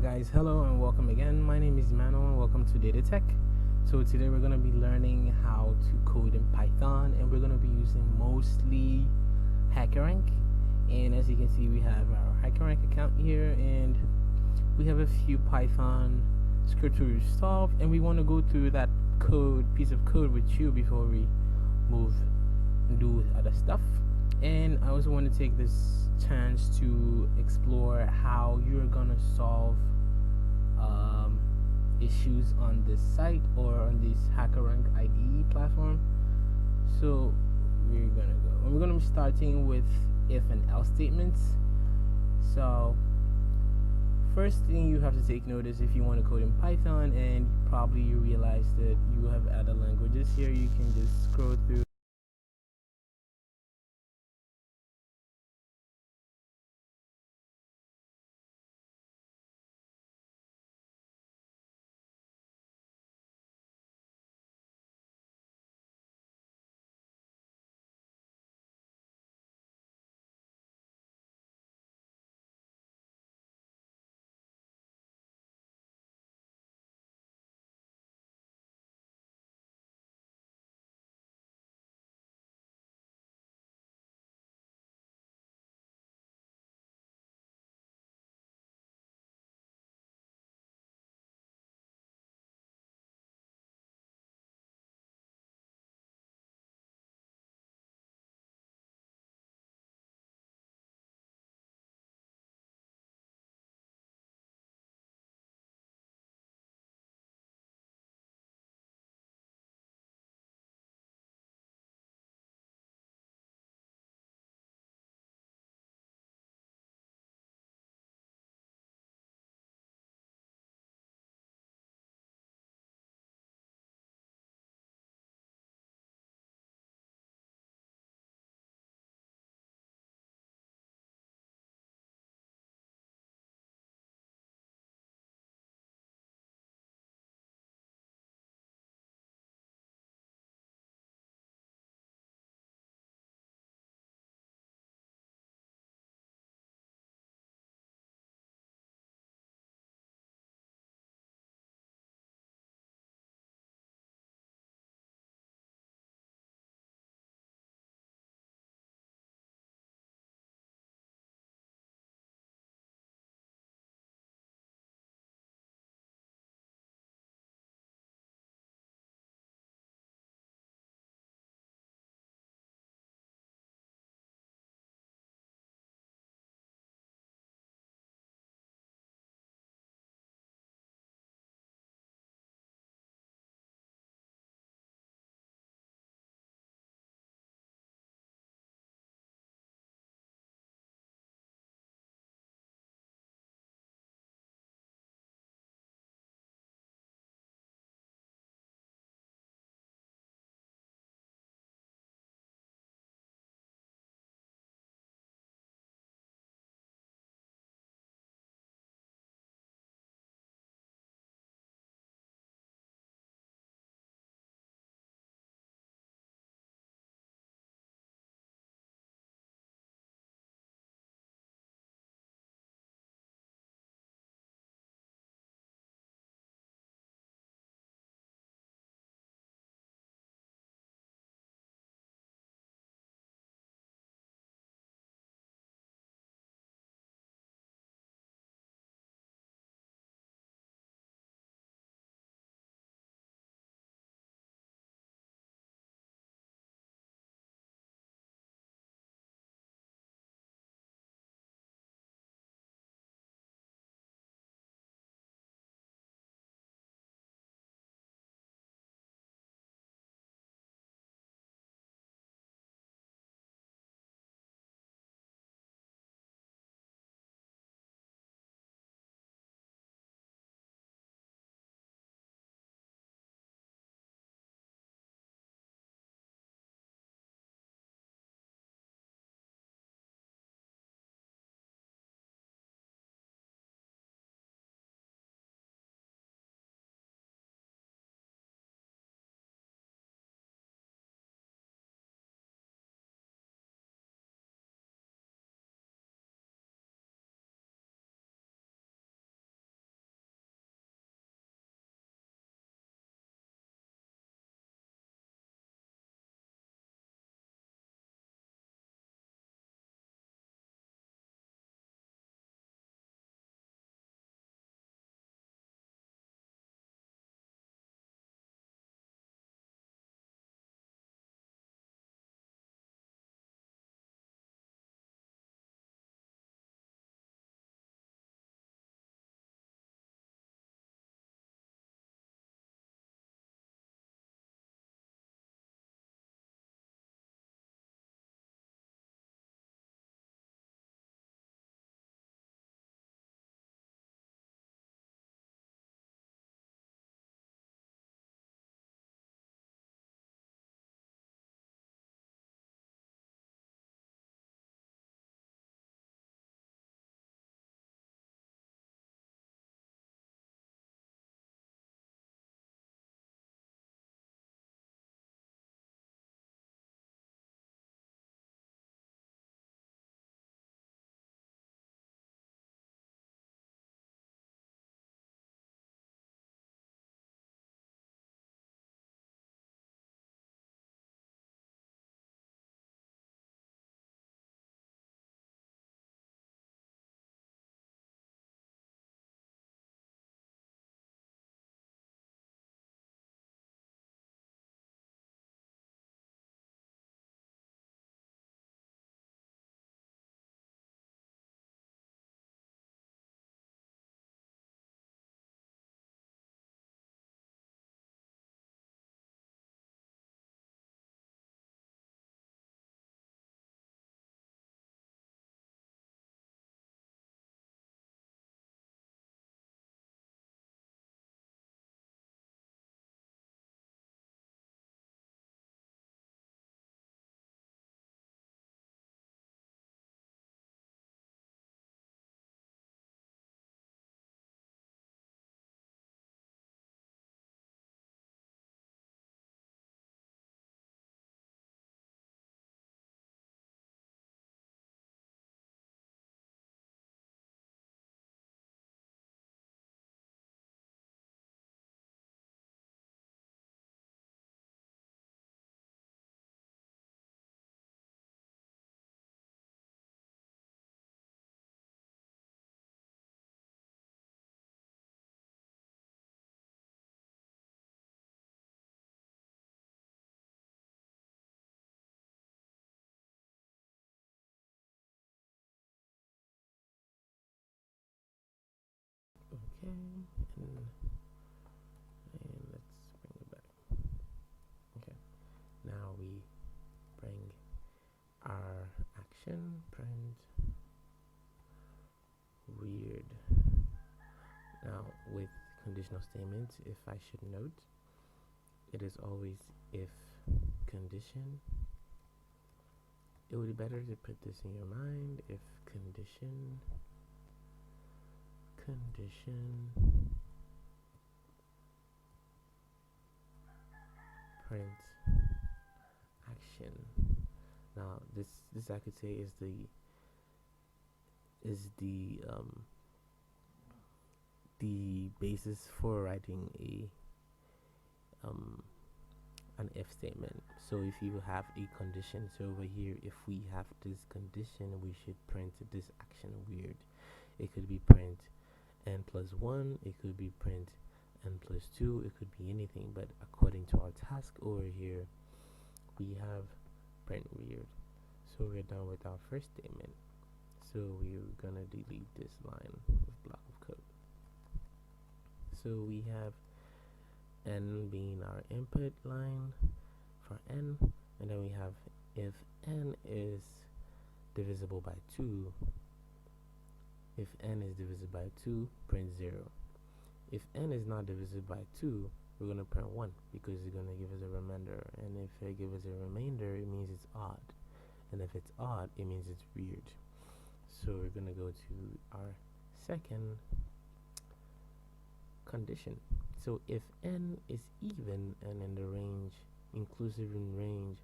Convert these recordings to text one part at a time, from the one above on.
guys, hello and welcome again. My name is Manuel and welcome to Data Tech. So today we're going to be learning how to code in Python, and we're going to be using mostly HackerRank. And as you can see, we have our HackerRank account here, and we have a few Python scripts to solve, and we want to go through that piece of code with you before we move and do other stuff. And I also want to take this chance to explore how you're gonna solve issues on this site or on this HackerRank IDE platform. So we're gonna be starting with if and else statements. So first thing you have to take note is if you want to code in Python and probably you realize that you have other languages here, you can just scroll through and let's bring it back. Okay, now we bring our action print weird. Now with conditional statements, if I should note, it is always if condition. It would be better to put this in your mind. If condition print action. Now this I could say is the basis for writing an if statement. So if you have a condition, so over here, if we have this condition, we should print this action weird. It could be print n plus 1, it could be print n plus 2, it could be anything, but according to our task over here, we have print weird. So we're done with our first statement. So we're gonna delete this line of block of code. So we have n being our input line for n, and then we have if n is divisible by 2, if n is divisible by 2, print 0. If n is not divisible by 2, we're going to print 1 because it's going to give us a remainder, and if it gives us a remainder, it means it's odd, and if it's odd, it means it's weird. So we're going to go to our second condition. So if n is even and in the range, inclusive in range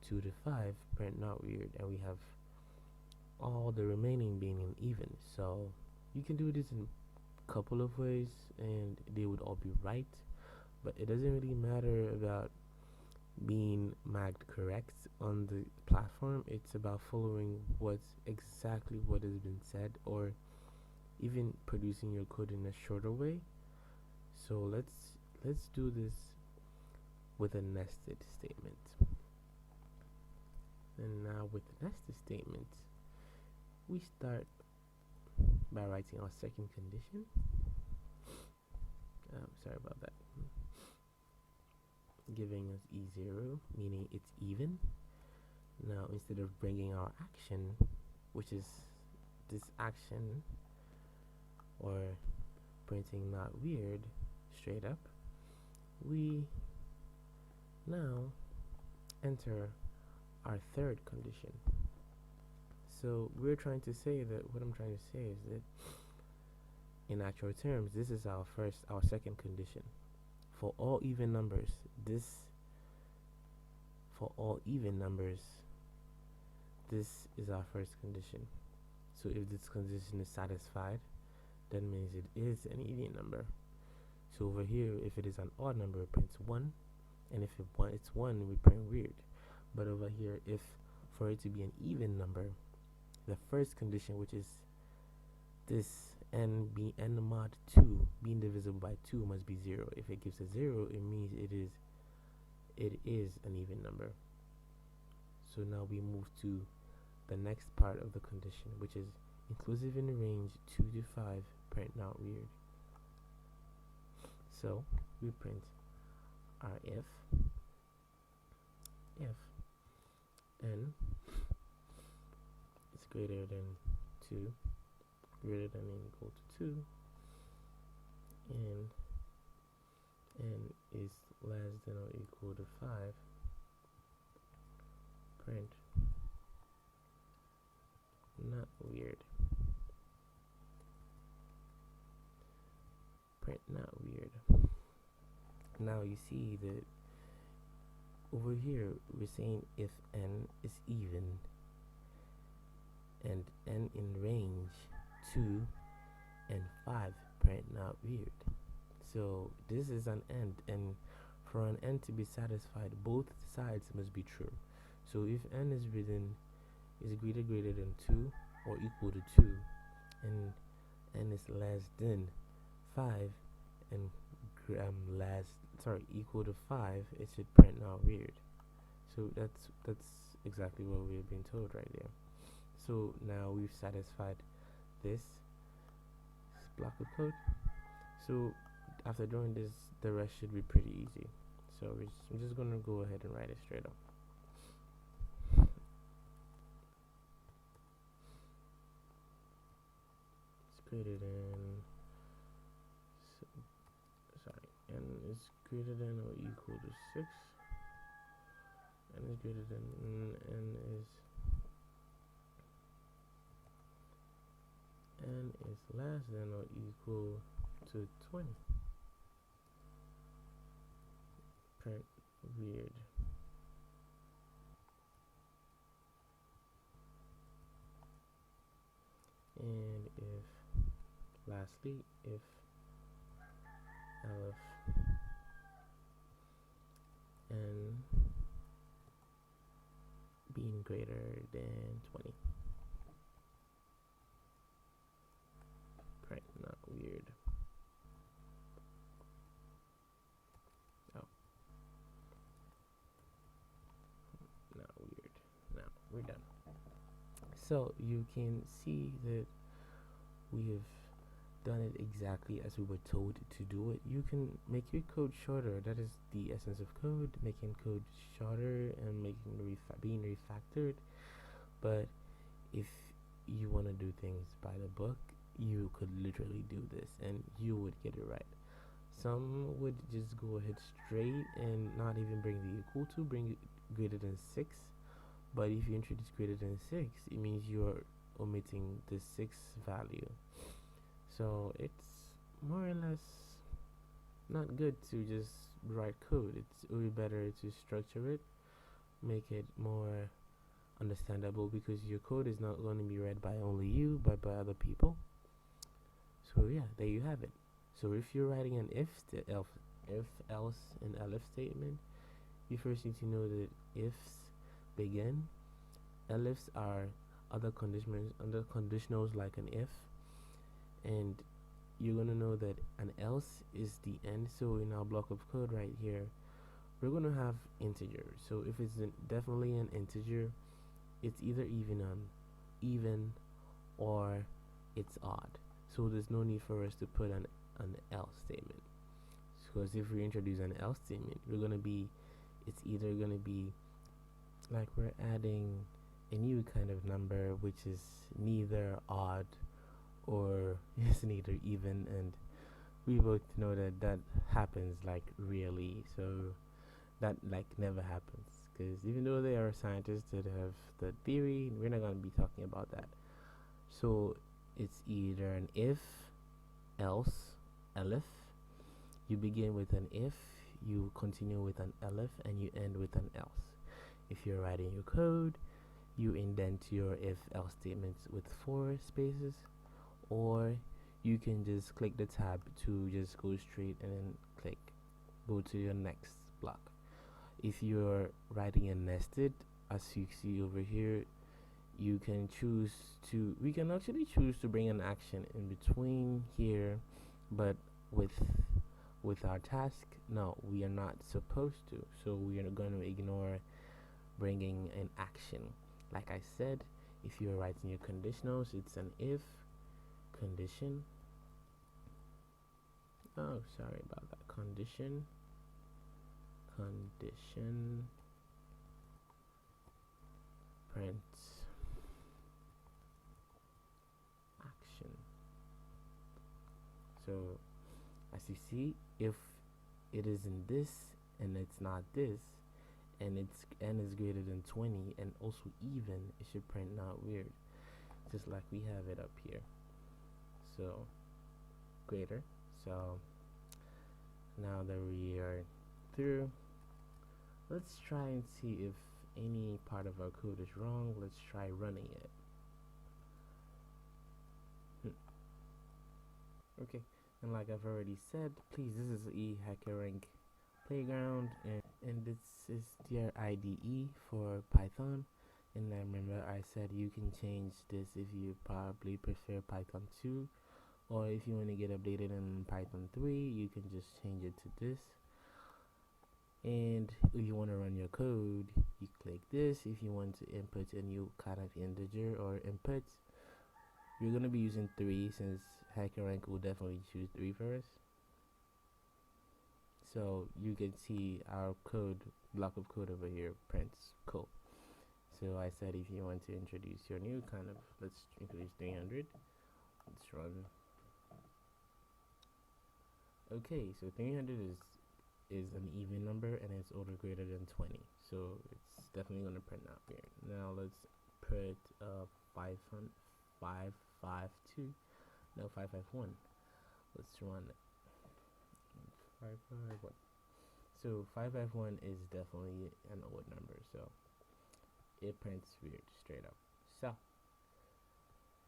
2 to 5, print not weird, and we have all the remaining being in even. So you can do this in a couple of ways and they would all be right, but it doesn't really matter about being marked correct on the platform. It's about following what's exactly what has been said, or even producing your code in a shorter way. So let's do this with a nested statement. And now with the nested statement, we start by writing our second condition. Sorry about that. Giving us E0, meaning it's even. Now instead of bringing our action, which is this action, or printing not weird straight up, we now enter our third condition. So we're trying to say that, what I'm trying to say is that in actual terms, this is our second condition. For all even numbers, this is our first condition. So if this condition is satisfied, that means it is an even number. So over here, if it is an odd number, it prints 1, and if it's 1, we print weird. But over here, if for it to be an even number, the first condition, which is this n mod 2 being divisible by 2, must be 0. If it gives a 0, it means it is an even number. So now we move to the next part of the condition, which is inclusive in the range 2 to 5, print not weird. So we print our if n is greater than 2, greater than or equal to 2, and n is less than or equal to 5, print not weird. Print not weird. Now you see that over here we're saying if n is even and n in range 2 and 5, print not weird. So this is an end, and for an end to be satisfied, both sides must be true. So if n is greater than 2 or equal to 2, and n is less than 5 and equal to 5, it should print not weird. So that's exactly what we're being told right there. So now we've satisfied this block of code. So after doing this, the rest should be pretty easy. So I'm just gonna go ahead and write it straight up. It's greater than, sorry, n is greater than or equal to 6. N is greater than, n is less than or equal to 20. Print weird. And if, lastly, if Elif n being greater than 20. Print not weird. Oh, not weird. Now we're done. So you can see that we have done it exactly as we were told to do it. You can make your code shorter. That is the essence of code, making code shorter and making being refactored. But if you want to do things by the book, you could literally do this and you would get it right. Some would just go ahead straight and not even bring the equal to, bring it greater than 6. But if you introduce greater than 6, it means you're omitting the 6 value. So it's more or less not good to just write code. It's way better to structure it, make it more understandable, because your code is not going to be read by only you but by other people. So yeah, there you have it. So if you're writing an if, else, and elif statement, you first need to know that ifs begin, elifs are other conditionals like an if, and you're gonna know that an else is the end. So in our block of code right here, we're gonna have integer. So if it's definitely an integer, it's either even or it's odd. So there's no need for us to put an else statement, because if we introduce an else statement, it's either gonna be like we're adding a new kind of number, which is neither odd or is neither even, and we both know that happens like really. So that like never happens, because even though there are scientists that have the theory, we're not going to be talking about that. So it's either an if, else, elif. You begin with an if, you continue with an elif, and you end with an else. If you're writing your code, you indent your if else statements with 4 spaces, or you can just click the tab to just go straight and then go to your next block. If you're writing a nested, as you see over here, we can actually choose to bring an action in between here, but with our task, no, we are not supposed to. So we are going to ignore bringing an action. Like I said, if you're writing your conditionals, it's an if condition. Oh, sorry about that. Condition print action. So as you see, if it isn't this and it's not this, and it's n is greater than 20 and also even, it should print not weird, just like we have it up here. So greater. So now that we are through, let's try and see if any part of our code is wrong. Let's try running it. Okay, and like I've already said, please, this is a HackerRank playground, and this is their IDE for Python. And remember, I said you can change this if you probably prefer Python 2, or if you want to get updated in Python 3, you can just change it to this. And if you want to run your code, you click this. If you want to input a new kind of integer or input, you're going to be using 3, since HackerRank will definitely choose 3 for us. So you can see our code block of code over here prints cool. So I said if you want to introduce your new kind of, let's introduce 300. Let's run. Okay, so 300 is an even number and it's order greater than 20, so it's definitely going to print out here. Now let's put 552, no, 551. Let's run it. 551. So 551 is definitely an odd number, so it prints weird straight up. So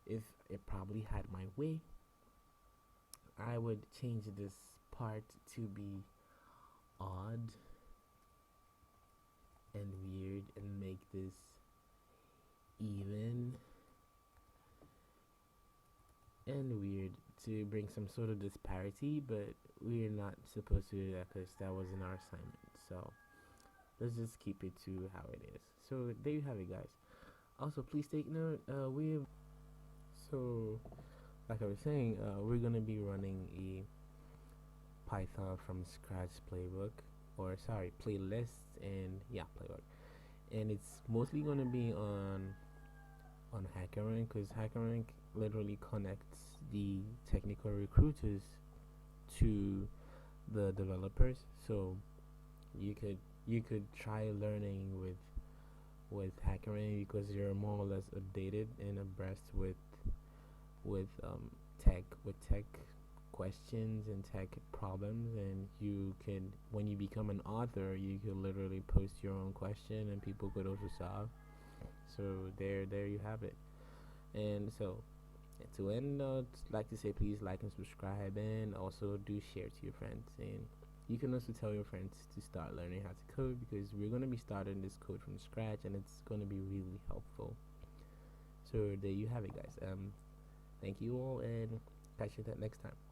if it probably had my way, I would change this part to be odd and weird and make this even and weird to bring some sort of disparity, but we're not supposed to do that because that wasn't our assignment. So let's just keep it to how it is. So there you have it, guys. Also, please take note, so like I was saying, we're gonna be running a Python from scratch playbook, or sorry, playlist, and yeah, playbook, and it's mostly gonna be on HackerRank, because HackerRank literally connects the technical recruiters to the developers. So you could try learning with HackerRank because you're more or less updated and abreast with tech questions and tech problems, and you can, when you become an author, you could literally post your own question and people could also solve. So there you have it. And so to end, I'd like to say please like and subscribe, and also do share to your friends, and you can also tell your friends to start learning how to code, because we're going to be starting this code from scratch and it's going to be really helpful. So there you have it, guys. Thank you all, and catch you next time.